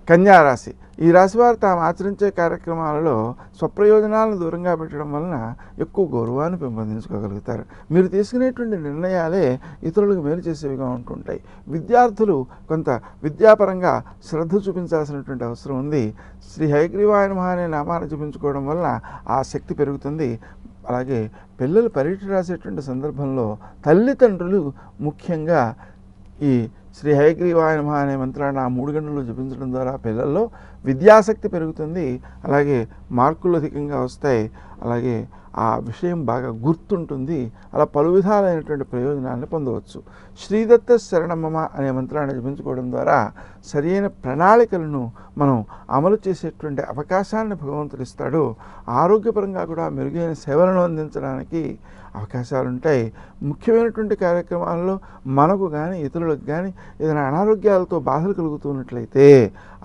కన్యా రాశి. ఈ రాశి వారు తాము ఆచరించే కార్యక్రమాలలో స్వప్రయోజనాలను దూరంగా పెట్టడం వలన ఎక్కువ గౌరవాన్ని పెంపొందించుకోగలుగుతారు. మీరు తీసుకునేటువంటి నిర్ణయాలే ఇతరులకు మేలు చేసేవిగా ఉంటుంటాయి. విద్యార్థులు కొంత విద్యాపరంగా శ్రద్ధ చూపించాల్సినటువంటి అవసరం ఉంది. శ్రీ హయగ్రీవాయ నమః అనే నామాన్ని జపించుకోవడం వలన ఆ శక్తి పెరుగుతుంది. అలాగే పిల్లలు పరీక్ష రాసేటువంటి సందర్భంలో తల్లిదండ్రులు ముఖ్యంగా ఈ శ్రీ హయగ్రీవాయ నమః అనే మంత్రాన్ని ఆ 3 గంటలు జపించడం ద్వారా పిల్లల్లో విద్యాసక్తి పెరుగుతుంది. అలాగే మార్కులు అధికంగా వస్తాయి. అలాగే ఆ విషయం బాగా గుర్తుంటుంది. అలా పలు విధాలైనటువంటి ప్రయోజనాలను పొందవచ్చు. శ్రీదత్త శరణమమ అనే మంత్రాన్ని జపించుకోవడం ద్వారా సరైన ప్రణాళికలను మనం అమలు చేసేటువంటి అవకాశాన్ని భగవంతుడు ఇస్తాడు. ఆరోగ్యపరంగా కూడా మెరుగైన సేవలను అందించడానికి అవకాశాలు ఉంటాయి. ముఖ్యమైనటువంటి కార్యక్రమాల్లో మనకు కానీ ఇతరులకు కానీ ఏదైనా అనారోగ్యాలతో బాధలు కలుగుతున్నట్లయితే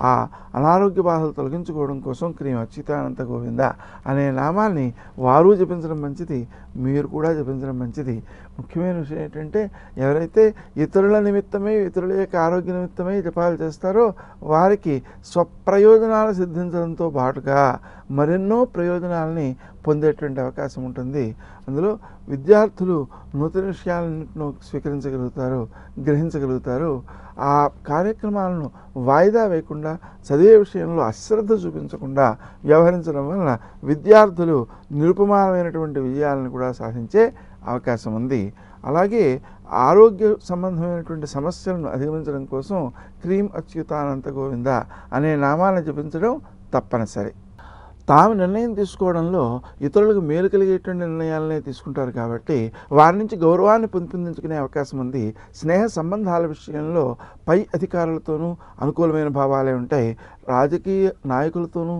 ఆ అనారోగ్య బాధలు తొలగించుకోవడం కోసం క్రీం అచ్యుతానంత గోవింద అనే నామాన్ని వారు జపించడం మంచిది, మీరు కూడా జపించడం మంచిది. ముఖ్యమైన విషయం ఏంటంటే ఎవరైతే ఇతరుల నిమిత్తమై ఇతరుల యొక్క ఆరోగ్య నిమిత్తమై జపాలు చేస్తారో వారికి స్వప్రయోజనాలు సిద్ధించడంతో పాటుగా మరెన్నో ప్రయోజనాలని పొందేటువంటి అవకాశం ఉంటుంది. అందులో విద్యార్థులు నూతన విషయాలను స్వీకరించగలుగుతారు, గ్రహించగలుగుతారు. ఆ కార్యక్రమాలను వాయిదా వేయకుండా చదివే విషయంలో అశ్రద్ధ చూపించకుండా వ్యవహరించడం వలన విద్యార్థులు నిరుపమానమైనటువంటి విజయాలను కూడా సాధించే అవకాశం ఉంది. అలాగే ఆరోగ్య సంబంధమైనటువంటి సమస్యలను అధిగమించడం కోసం క్రీం అచ్యుతానంత గోవింద అనే నామాన్ని జపించడం తప్పనిసరి. తాము నిర్ణయం తీసుకోవడంలో ఇతరులకు మేలు కలిగేటువంటి నిర్ణయాలనే తీసుకుంటారు కాబట్టి వారి నుంచి గౌరవాన్ని పెంపొందించుకునే అవకాశం ఉంది. స్నేహ సంబంధాల విషయంలో పై అధికారులతోనూ అనుకూలమైన భావాలే ఉంటాయి. రాజకీయ నాయకులతోనూ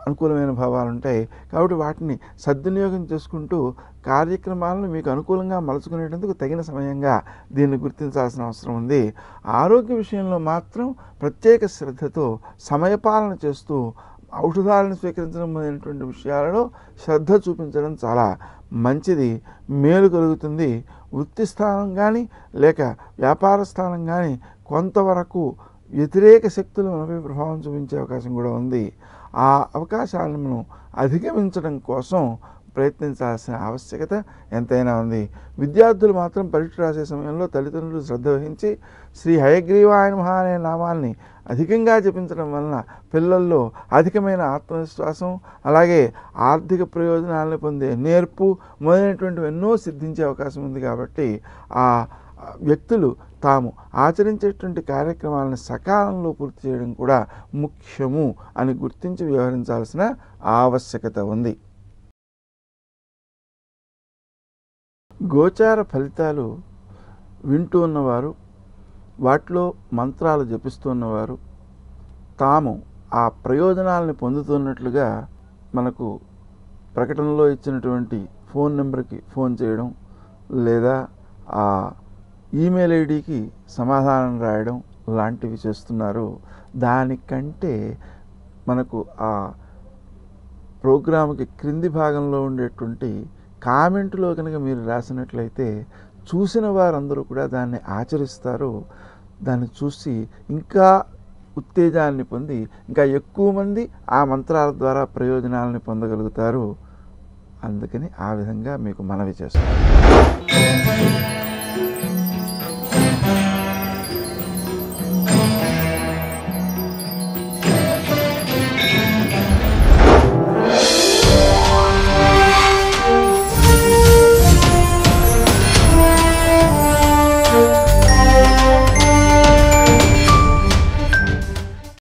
అనుకూలమైన భావాలు ఉంటాయి. కాబట్టి వాటిని సద్వినియోగం చేసుకుంటూ కార్యక్రమాలను మీకు అనుకూలంగా మలుచుకునేందుకు తగిన సమయంగా దీన్ని గుర్తించాల్సిన అవసరం ఉంది. ఆరోగ్య విషయంలో మాత్రం ప్రత్యేక శ్రద్ధతో సమయపాలన చేస్తూ ఔషధాలను స్వీకరించడం అనేటువంటి విషయాలలో శ్రద్ధ చూపించడం చాలా మంచిది, మేలు కలుగుతుంది. వృత్తి స్థానం కానీ లేక వ్యాపార స్థానం కానీ కొంతవరకు వ్యతిరేక శక్తులు మనపై ప్రభావం చూపించే అవకాశం కూడా ఉంది. ఆ అవకాశాలను మనం అధిగమించడం కోసం ప్రయత్నించాల్సిన ఆవశ్యకత ఎంతైనా ఉంది. విద్యార్థులు మాత్రం పరీక్ష రాసే సమయంలో తల్లిదండ్రులు శ్రద్ధ వహించి శ్రీ హయగ్రీవాయ నమః అనే నామాన్ని అధికంగా జపించడం వలన పిల్లల్లో అధికమైన ఆత్మవిశ్వాసం, అలాగే ఆర్థిక ప్రయోజనాలను పొందే నేర్పు మొదలైనటువంటివి ఎన్నో సిద్ధించే అవకాశం ఉంది. కాబట్టి ఆ వ్యక్తులు తాము ఆచరించేటువంటి కార్యక్రమాలను సకాలంలో పూర్తి చేయడం కూడా ముఖ్యము అని గుర్తించి వ్యవహరించాల్సిన ఆవశ్యకత ఉంది. గోచార ఫలితాలు వింటూ ఉన్నవారు, వాటిలో మంత్రాలు జపిస్తున్నవారు తాము ఆ ప్రయోజనాలను పొందుతున్నట్లుగా మనకు ప్రకటనలో ఇచ్చినటువంటి ఫోన్ నెంబర్కి ఫోన్ చేయడం లేదా ఆ ఈమెయిల్ ఐడికి సమాధానం రాయడం లాంటివి చేస్తున్నారు. దానికంటే మనకు ఆ ప్రోగ్రామ్కి క్రింది భాగంలో ఉండేటువంటి కామెంట్లో కనుక మీరు రాసినట్లయితే చూసిన వారందరూ కూడా దాన్ని ఆచరిస్తారు. దాన్ని చూసి ఇంకా ఉత్తేజాన్ని పొంది ఇంకా ఎక్కువ మంది ఆ మంత్రాల ద్వారా ప్రయోజనాలను పొందగలుగుతారు. అందుకని ఆ విధంగా మీకు మనవి చేస్తాను.